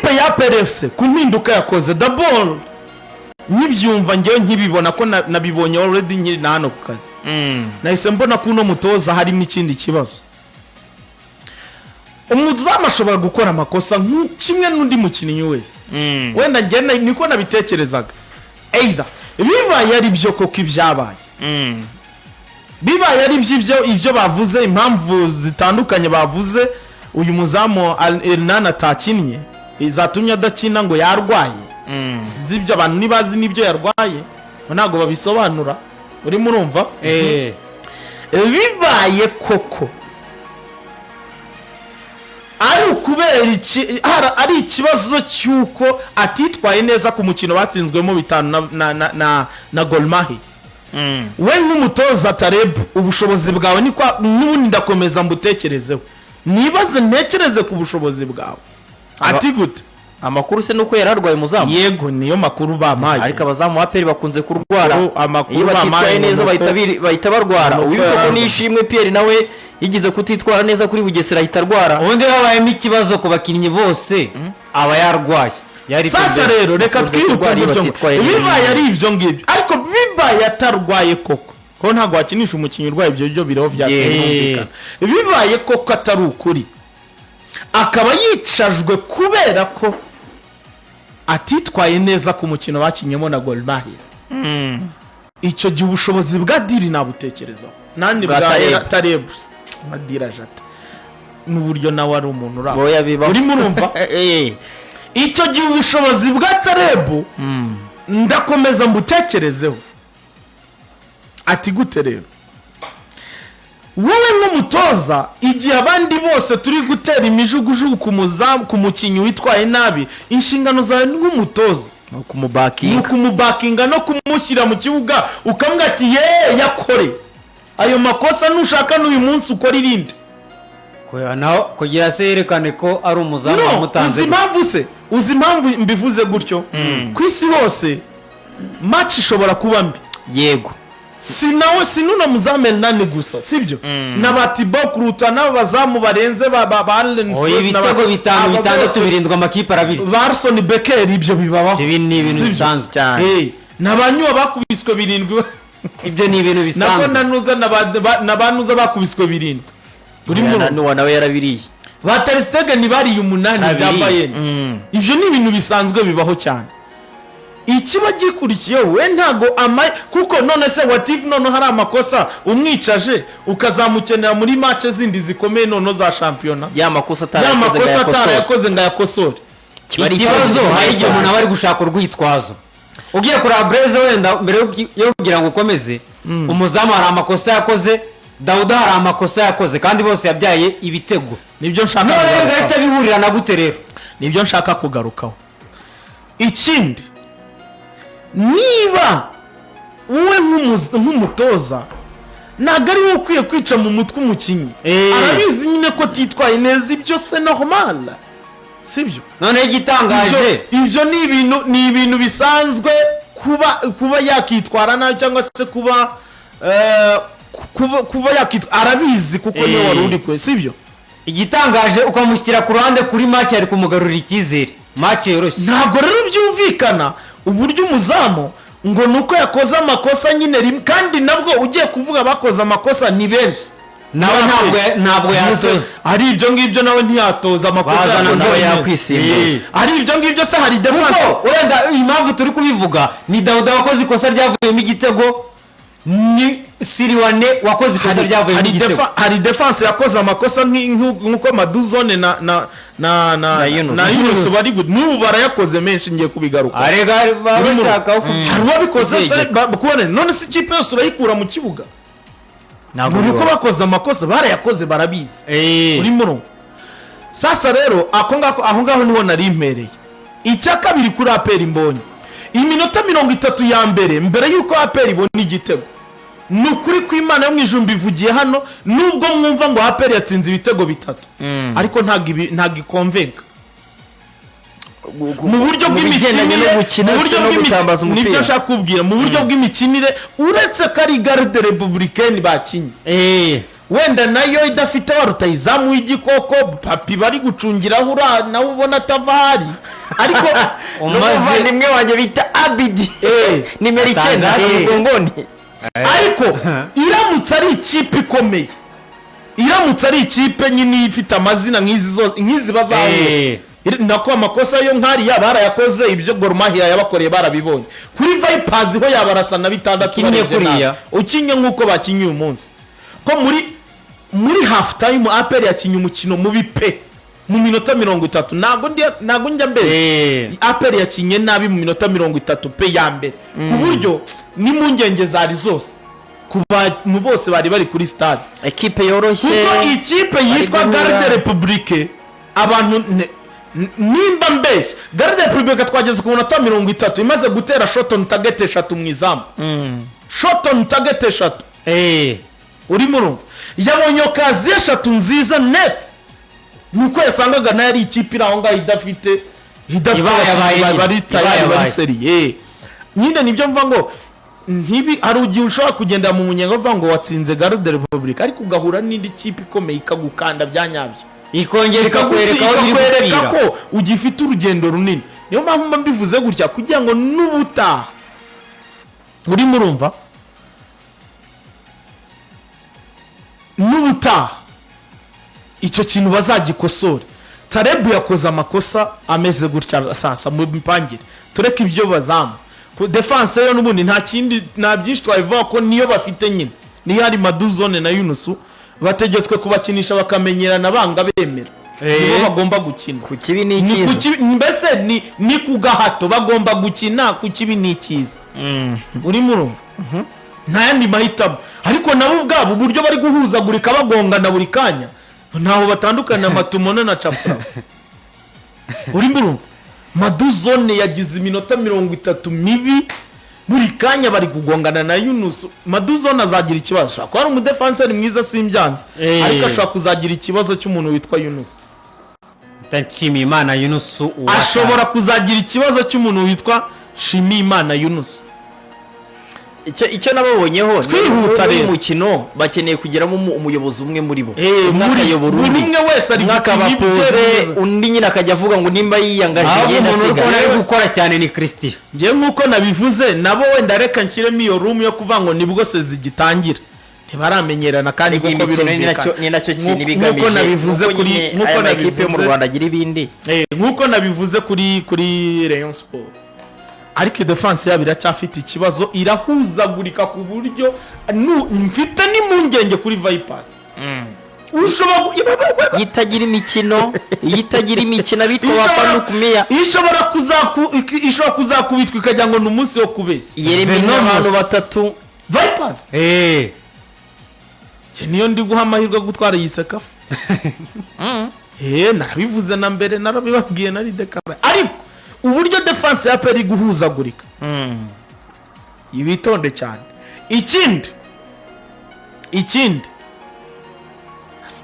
ekipe ya APR FC ku mpinduka yakoze d'abord nkibyumva ngewe nkibibona ko nabibonye already nkiri na hano ku kazi nahise mbona ko uno mutoza harimo ikindi kibazo. Umuzamu ashobora gukora amakosa kimwe n'undi mukinnyi wese wenda ngenda niko nabitekerezaga either bibaye ari byo koko ibyabaye bibaye ari ibyo bavuze impamvu zitandukanye bavuze uyu muzamu Hernan atakinnye izatumye adakina ngo yarwaye zibyo abantu nibazi nibyo yarwaye ntago babisobanura urimo urumva bibaye koko ari ukubera ari ikibazo cyuko atitwaye neza ku mukino batsinzwemo 5 na Gor Mahia we nk'umutoza Tareb ubushobozi bwawe ni kwa n'ubundi ndakomeza mbutekerezeho nibaze ntekereze ku bushobozi bwawe ati gute amakuru se nuko yararwaye muzamu yego niyo makuru bamaye ariko abazamu APR bakunze kurwara amakuru bamaye neza bahita barwara ubivuga nishimwe Pierre nawe yigize kutitwara neza kuri Bugesera hitarwara ubundi babayemo ikibazo ku bakinnyi bose aba yarwaye sasa rero reka twirute bibaye ari ibyo ngibyo ariko bibaye atarwaye koko ko ntago wakinisha umukinnyi urwaye ibyo byo biraho byasengukana bibaye koko atari ukuri akaba yicajwe kubera ko atitwaye neza ku mukino bakinyemo na Gor Mahia icyo gihe ubushobozi bwa diri nabutekerezaho nandi bwa Tareb madira jata n'uburyo nawe ari umuntu uraho uri murumva icyo gihe ubushobozi bwa Tareb ndakomeza mbutekerezeho ati gute rero wowe nk'umutoza igihe abandi bose turi gutera imijugujugu ku mukinnyi witwaye nabi inshingano zawe nk'umutoza kumubakinga no kumushyira mu kibuga ukamubwira ati yakore ayo makosa nushaka n'uyu munsi ukora irindi kugira se yerekane ko ari umuzamu wamutanze uzi impamvu mbivuze gutyo ku isi hose match ishobora kuba mbi yego sinuna muzamel nani gusa sibyo nabatibo kuruta n'abazamu barenze ba ibitego 5 birindwa amakipe arabiri Varson Becker ibyo bibabaho ibi ni ibintu bisanzwe cyane nabanywa bakubiswe 7 ibyo ni ibintu bisanzwe nanuza nabanuza bakubiswe 7 uri mu nawe yarabiriye Ter Stegen bari 8 byambaye ibyo ni ibintu bisanzwe bibaho cyane ikiba gikurikiye we ntago kuko none se watif none hari amakosa umwicaje ukazamukenera muri match zindi zikomeye none za championa ya makosa atarayakoze ngayakosore ikibazo hari igihe umuntu abari gushaka urwitwazo ugiye kuri Breze wenda mbere yo kugira ngo ukomeze umuzamu hari amakosa yakoze Dauda hari amakosa yakoze kandi bose yabyaye ibitego nibyo nshaka none gahita bihurira na gute rero nibyo nshaka kugarukaho ikindi niba wowe nk'umutoza ntabwo ari wowe ukwiye kwica mu mutwe umukinnyi arabizi nyine ko titwaye neza ibyo se normal sibyo none igitangaje ibyo ni ibintu bisanzwe kuba yakitwara nabi cyangwa se kuba yakitwara arabizi kuko niwe wari uri kwe sibyo igitangaje ukamushyira ku ruhande kuri match ari kumugarurira icyizere match yoroshye ntabwo rero byumvikana uburyo umuzamu ngo nuko yakoze amakosa nyine kandi nabwo ugiye kuvuga bakoze amakosa ni benshi nawe ntabwo yatoza ari ibyo ngibyo nawe ntiyatoza amakosa nawe yakwisimbuza ari ibyo ngibyo se hari defense wenda impamvu turi kubivuga ni Dauda wakoze ikosa ryavuyemo igitego ni Siriwane wakoze ikosa ryavuyemo igitego hari defense yakoze amakosa nk'uko Maduzone na Yunus bari good n'ubu barayakoze menshi ngiye kubigaruka arega bashaka hari wabikoze kubone none si ikipe yose urayikura mu kibuga ntabwo nuko bakoze amakosa barayakoze barabizi uri murumva sasa rero aho ngaho niho nari impereye icya kabiri kuri APR imbonye iminota 30 ya mbere yuko APR ibona igitego nukuri kw'Imana yo mwijumba ivugiye hano nubwo mwumva ngo APR yatsinze ibitego 3 ariko ntago ikonvenka mu buryo bw'imikinire nibyo nshaka kubwira mu buryo bw'imikinire uretse ko ari garde republicaine bakinye wenda nayo idafite wa rutayizamu w'igikoko papi bari gucungira nawe ubona atavahari ariko umuvandimwe wanjye bita Abidi nimero 9 hasi mugongoni. ariko iramutse ari ikipe ikomeye, iramutse ari ikipe nyine ifite amazina nk'izi bazahuye nako amakosa yo nk'ariya barayakoze, ibyo Gor Mahia yabakoreye barabibonye. Kuri Vipers ho yabarasa na 6 kinye kuriya ukinye nk'uko bakinye uyu munsi, ko muri half time APR yakinye umukino mu bipe mu minota 30. Nago njya mbere APR yakinye nabi mu minota 30 pe ya mbere, ku buryo ni mu ngenge zari zose mu bose bari kuri stade. Equipe yoroshye kuko ikipe yitwa Garde Republique abantu nimba mbeshya Garde Republique twageze ku minota 30 imaze gutera shot on target 3 mu izamu. Shot on target 3 uri murumva yabonye okazi 3 nziza net, nuko yasangaga na yari ikipe iraho ngaho idafite bari seri. Nyine nibyo mva ngo ntibi hari ugiye ushobora kugenda mu munyenga uvuga ngo watsinze Garde Republique, ariko ugahura n'indi kipe ikomeye ikagukanda byanyabyo, ikongera ikakwereka ko ugifite urugendo runini. Niyo mpamvu mbivuze gutya kugira ngo n'ubutaha uri murumva n'ubutaha icyo kintu bazagikosore. Tarebu yakoze amakosa ameze gutya sasa mu mpangire, tureke ibyo bazamu ku defense yo n'ubundi nta byinshi twabivuga ko niyo bafite nyine ni hari Maduzone na Yunusu bategetswe kubakinisha bakamenyerana banga bemera nibo bagomba gukina. Ku kibi ni cyiza mbese ni ku gahato bagomba gukina, ku kibi ni cyiza. Uri murumva nta yandi mahitamo, ariko nabo ubwabo uburyo bari guhuzagurika bagongana buri kanya ntaho batandukana na Matumona na Chapra. Uri murumva Maduzone yagize iminota 30 mibi buri kanya bari kugongana na Yunus. Maduzone azagira ikibazo ko ari umudefenseur mwiza simbyanze, ariko ashaka kuzagira ikibazo cy'umuntu witwa Yunus. Nshimiyimana Yunus ashobora kuzagira ikibazo cy'umuntu witwa Shimiyimana Yunus. icyo nababonyeho twihuta rero umukino bakeneye kugeramo umuyobozi umwe muri bo, buri umwe wese ari gukina undi nyine akajya avuga ngo nimba yiyangaje yenda sigaye ari gukora cyane ni Christian. Ngiye nkuko nabivuze nabo wenda reka nshyiremo iyo room yo kuvuga ngo nibwo se zigitangira ntibaramenyerana kandi kuko birumvikana ni nacyo kintu bigamije nkuko nabivuze kuri nkuko nabivuze mu Rwanda agira ibindi nkuko nabivuze kuri Rayon Sport. Ariko defense yabo iracyafite ikibazo, irahuzagurika ku buryo mfite n'impungenge kuri Vipers. Yitagira imikino bitwa bafana kumenya ishobora kuzakubitwa ikajya ngo n'umunsi wo kubeshya Yeremina abantu 3 Vipers. Niyo ndi guha amahirwe gutwara yiseka. Nabivuze na mbere narabibabwiye nari dekara, ariko uburyo defense ya APR guhuzagurika ibitonde cyane. Ikindi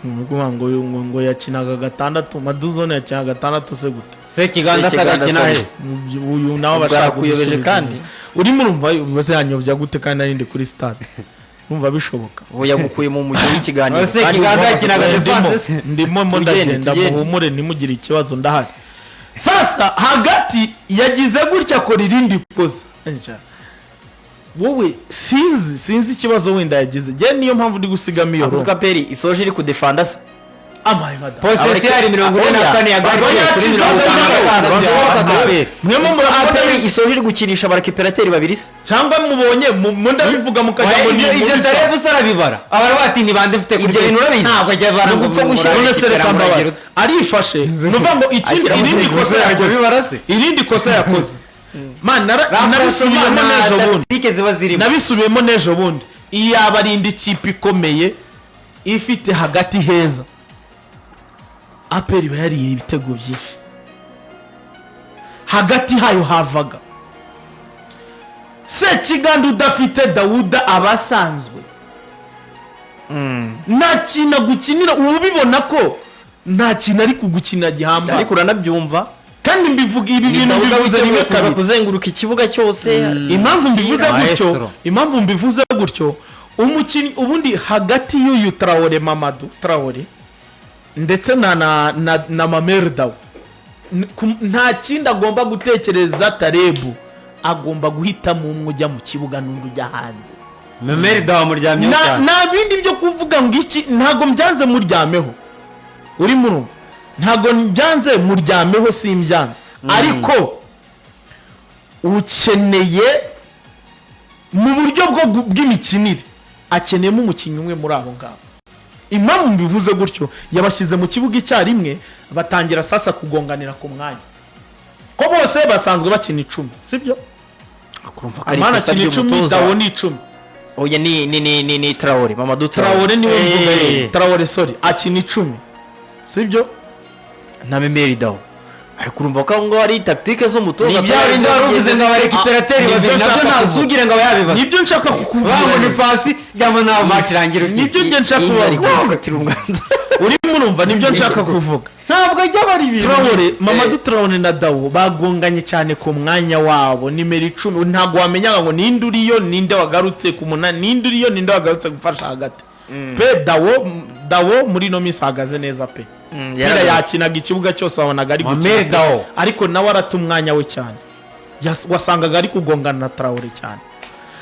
ngo yakinaga 6 Maduzone yakinaga 6 se gute se kiganda sagakina he uyu nawe bashaka kuyobeje kandi uri murumva bose yanyobya gute kandi narindi kuri stade numva bishoboka ubu yagukuye mu mujyi w'ikiganiro se kiganda yakinaga defense ndimo ndagenda muhumure nimugire ikibazo ndahari. Sasa hagati yagize gutya ko ririndi koza wowe sinzi ikibazo wenda yagize je niyo mpamvu ndi gusigama iyo Akuzuka Peri isoje iri ku defender se amaye madam possession 44 ya gari kuri 55 mwe mu APR isoje iri gukinisha abarekiperateri babiri se cyangwa mubonye ndabivuga mukajya ngo ni ibyo Tarebu sarabibara abari bati ni bande mfite kuri ibyo urabizi ntabwo ajya bara gupfa gushyira sereka mbabazi arifashe nuvuga ngo irindi kosa yakoze man nabisubiyemo nejo bundi iyaba arindi ikipe ikomeye ifite hagati heza APR yariye ibitego byinshi hagati hayo havaga se kiganda udafite Dawuda abasanzwe nta kintu gukinira ubibona ko nta kintu ari kugukina gihamba, ariko uranabyumva kandi mbivuga ibi bintu bivuze rimwe kaza kuzenguruka ikibuga cyose. Impamvu mbivuze gutyo umukinnyi ubundi hagati y'uyu Traore Mamadou Traore ndetse na Mamerdaw nta kindi agomba gutekereza Tarebu, agomba guhitamo umwe ujya mu kibuga n'undi ujya hanze. Memeri dawa muryamyeho cyane nta bindi byo kuvuga ngo iki ntago mbyanze muryameho, uri murumva, ntago mbyanze muryameho simbyanze, ariko ukeneye mu buryo bw'imikinire akeneyemo umukinnyi umwe muri abo ngabo. Impamvu mbivuze gutyo, yabashyize mu kibuga icyarimwe batangira sasa kugonganira ku mwanya, ko bose basanzwe bakina 10 sibyo, Amana akina 10 Dawo ni 10. Oya ni Traore, Mamadou Traore niwe mvuga, Traore sorry akina 10 sibyo, na Memeri Dawo. Ariko urumva ko ngo ari tactique zo mutoza bindi waruvuze ngo abarekiperateri babiri nabyo ntazugire ngo yabibaza. Nibyo nshaka kukuvuga ni pasi yama nawo match irangira. Nibyo nge nshaka kuvuga umwanza. Uri murumva nibyo nshaka kuvuga. Ntabwo ajya bari ibintu. Traore, Mamadou Traore na Dawo bagonganye cyane ku mwanya wabo nimero 10. Ntabwo wamenyaga ngo ninde uriyo ninde wagarutse ku munani, ninde uriyo ninde wagarutse gufasha hagati. Pe Dawo muri no misagaze neza pe. Yara yakinaga ikibuga cyose wabonaga ari gukina, ariko nawe aratumwanya we cyane, wasangaga ari kugongana na Traore cyane.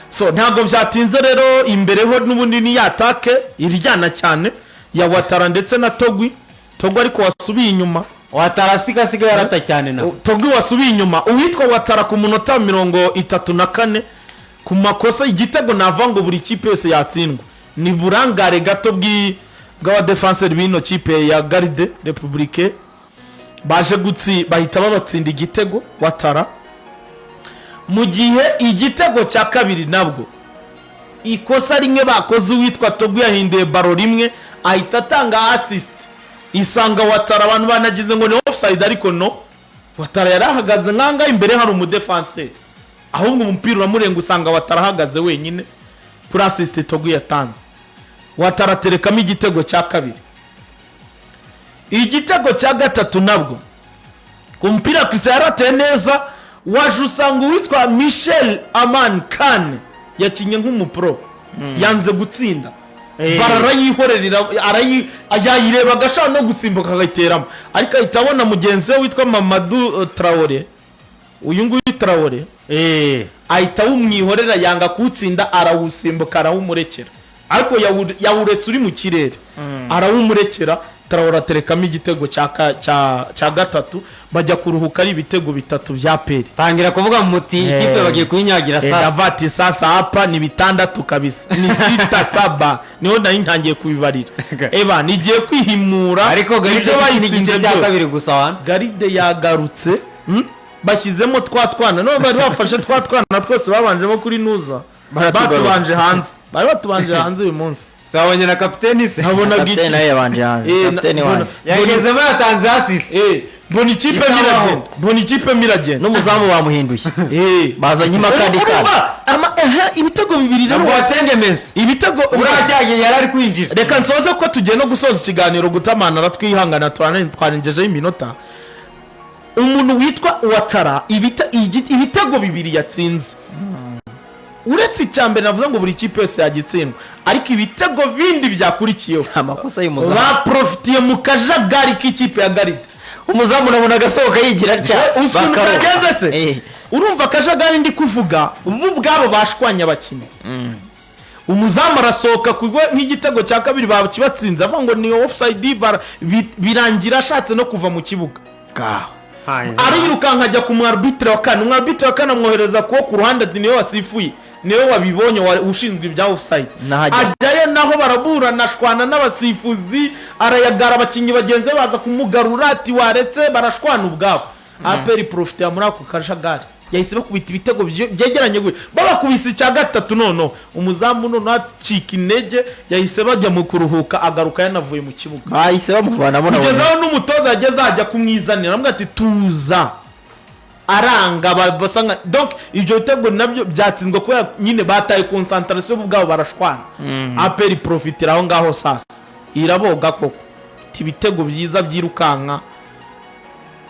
So ntabwo byatinze rero, imbere ho n'ubundi ni yatake iryana cyane ya Watara ndetse na Togwi ariko wasubiye inyuma. Watara siga yarata cyane na Togwi wasubiye inyuma, uwitwa Watara ku munota 34 ku makosa igitego nava ngo buri kipe yose yatsindwa. Ni burangare gato bw'aba defenseur bino kipe ya Garde Republique baje bahita babatsinda igitego Watara, mu gihe igitego cya kabiri nabwo ikosa rimwe bakoze uwitwa Togwi yahinduye baro rimwe ahita atanga assist, isanga Watara abantu banagize ngo ni offside, ariko no, Watara yarahagaze nkanga imbere hari umudefenseur, ahubwo umupira uramurenga usanga Watara ahagaze wenyine kuri assist Togwi yatanze. Watara terekamo igitego cya kabiri. Igitego cya gatatu nabwo ku mpira kwisa yarateye neza, waje usanga uwitwa Michel Aman Khan yakinye nk'umupro, yanze gutsinda, barara yihorerera ayireba agashaka no gusimbuka agayiteramo, ariko ahita abona mugenzi we witwa Mamadou Traore, uyu nguyu Traore ahita umwihorera yanga kutsinda, arawusimbuka arawumurekera, ariko yawuretse uri mu kirere, arawumurekera. Traore aterekamo igitego cya gatatu, bajya kuruhuka ari ibitego 3 bya peri. Tangira kuvuga muti ikipe bagiye kwinyagira sasa. Davati sasa hapa ni 6 kabisa. Ni 6-7 niho nari ntangiye kubibarira. Eba nigiye kwihimura, ariko Garide bayitsinze bya kabiri gusa wana. Garide yagarutse, bashyizemo twana no bari bafashe twana twose babanjemo kuri Nuza. Batubanje hanze. Bari batubanje hanze uyu munsi. Sabonye na kapiteni se. Nabona giki. Kapiteni yabanje hanze. Kapiteni wanje. Yageze batanze assist. Boni ikipe miragenda. N'umuzamu bamuhinduye. Bazanye imakandi kandi. Ibitego bibiri rero watengemeza. Ibitego urajyaye yarari kwinjira. Reka nsoze ko tugiye no gusoza ikiganiro gutamana ratwihangana twarengeje iminota. Umuntu witwa Watara ibitego bibiri yatsinze. Uretse icyambere navuze ngo buri kipe yose yagitsindwa, ariko ibitego bindi byakurikiyeho amakosa y'umuzamu baprofitiye mu kajagari k'ikipe ya Garide. Umuzamu nabona gasohoka yigira cya bakageze se. Urumva kajagari ndi kuvuga ubu bwabo bashwanya abakinnyi. Umuzamu arasohoka kugwe nk'igitego cya kabiri bakibatsinze avuga ngo ni offside, birangira ashatse no kuva mu kibuga. Arirukanka ajya ku arbitre wa kane, arbitre wa kane amwohereza ku ruhande ati niwe wasifuye, niwe wabibonye ushinzwe ibya offside. Ajyayo naho baraburana shwana n'abasifuzi, arayagara abakinnyi bagenzi baza kumugarura ati waretse, barashwana ubwabo. APR profite muri ako kajagari yahise bakubita ibitego byegeranye gwe, babakubise icya gatatu. Nono umuzamu nono acika intege, yahise bajya mu kuruhuka, agaruka yanavuye mu kibuga, bahise bamuvanamo nabo. Kugezaho n'umutoza yageze ajya kumwizanira amwe ati tuza, aranga basanga. Donc ibyo bitego nabyo byatsinzwe ko nyine bataye concentration bwabo barashwana. APR profite aho ngaho sasa iraboga koko, ibitego byiza byirukanka.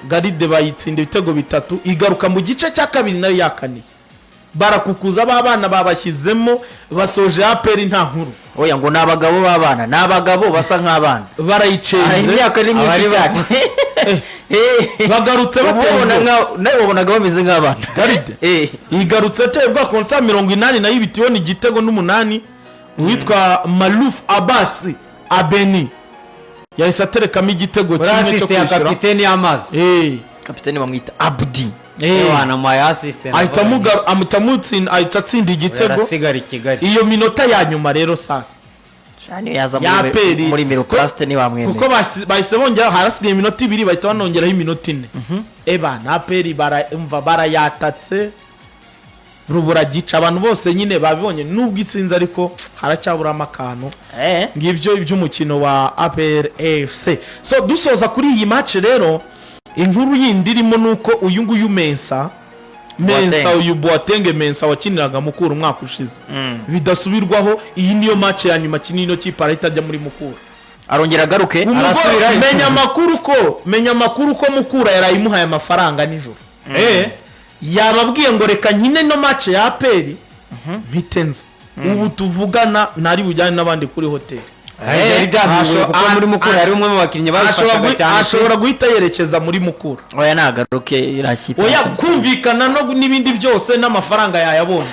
Garide bayitsinda ibitego 3, igaruka mu gice cya kabiri nayo yakaniye. barakukuza babana babashyizemo basoje APR nta nkuru oya ngo nabagabo babana nabagabo basa nk'abana barayicenze imyaka ni myinshi cyane bagarutse batubona nawe wabonaga bameze nk'abana garide igarutse tebwa konta 80 nayo ibitiwe ni igitego n'8 witwa Maluf Abbas Abeni yahise aterekamo igitego kimwe cyo kwishyura kapiteni y'amazi kapiteni bamwita Abdi wana my assistant ahita atsinda igitego arasigara Kigali iyo minota ya nyuma rero sasa cyane yaza muri Miroplast ni bamwemeye kuko bahise bongera harasigaye iminota 2 bahita banongeraho iminota 4 na APR barayatatse rubura gica abantu bose nyine babibonye nubwo itsinze ariko haracyaburamo akantu ngibyo iby'umukino wa APR FC. So dusoza kuri iyi match rero inkuru yindi irimo nuko uyu nguyu Mensa uyu Boateng wakiniraga Mukura umwaka ushize bidasubirwaho iyi niyo match ya nyuma kinino cy'ipara itajya muri Mukura arongera agaruke arasubira menya amakuru ko Mukura yarayimuhaye amafaranga nijoro yababwiye ngo reka nkine no match ya APR mpitenza ubu tuvugana ntari bujyane n'abandi kuri hotel kuko muri Mukura hari umwe mu bakinnyi bafashaga cyane ashobora guhita yerekeza muri Mukura oya nagaruke irakipa oya kumvikana no n'ibindi byose n'amafaranga yayabonye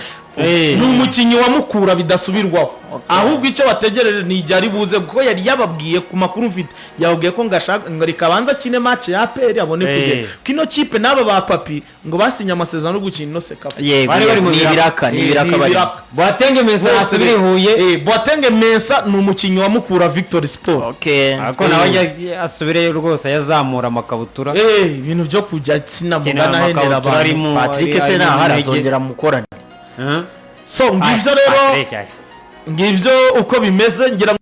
ni umukinnyi wa Mukura bidasubirwaho ahubwo icyo bategereje ni igihe ari buze kuko yari yababwiye ku makuru mfite yababwiye ko ngo rikabanza kine match ya APR abone kugera kino kipe n'aba ba papi ngo basinye amasezerano yo gukina no sekafa bari mu biraka bari Boateng Mensa asubire Huye Boateng Mensa ni umukinnyi wa Mukura Victory Sport ariko nawe asubire rwose yazamura amakabutura ibintu byo kujya kinamugana henera abantu Patrick se nahara azongera mukorana so ngibyo rero ngibyo uko bimeze ngira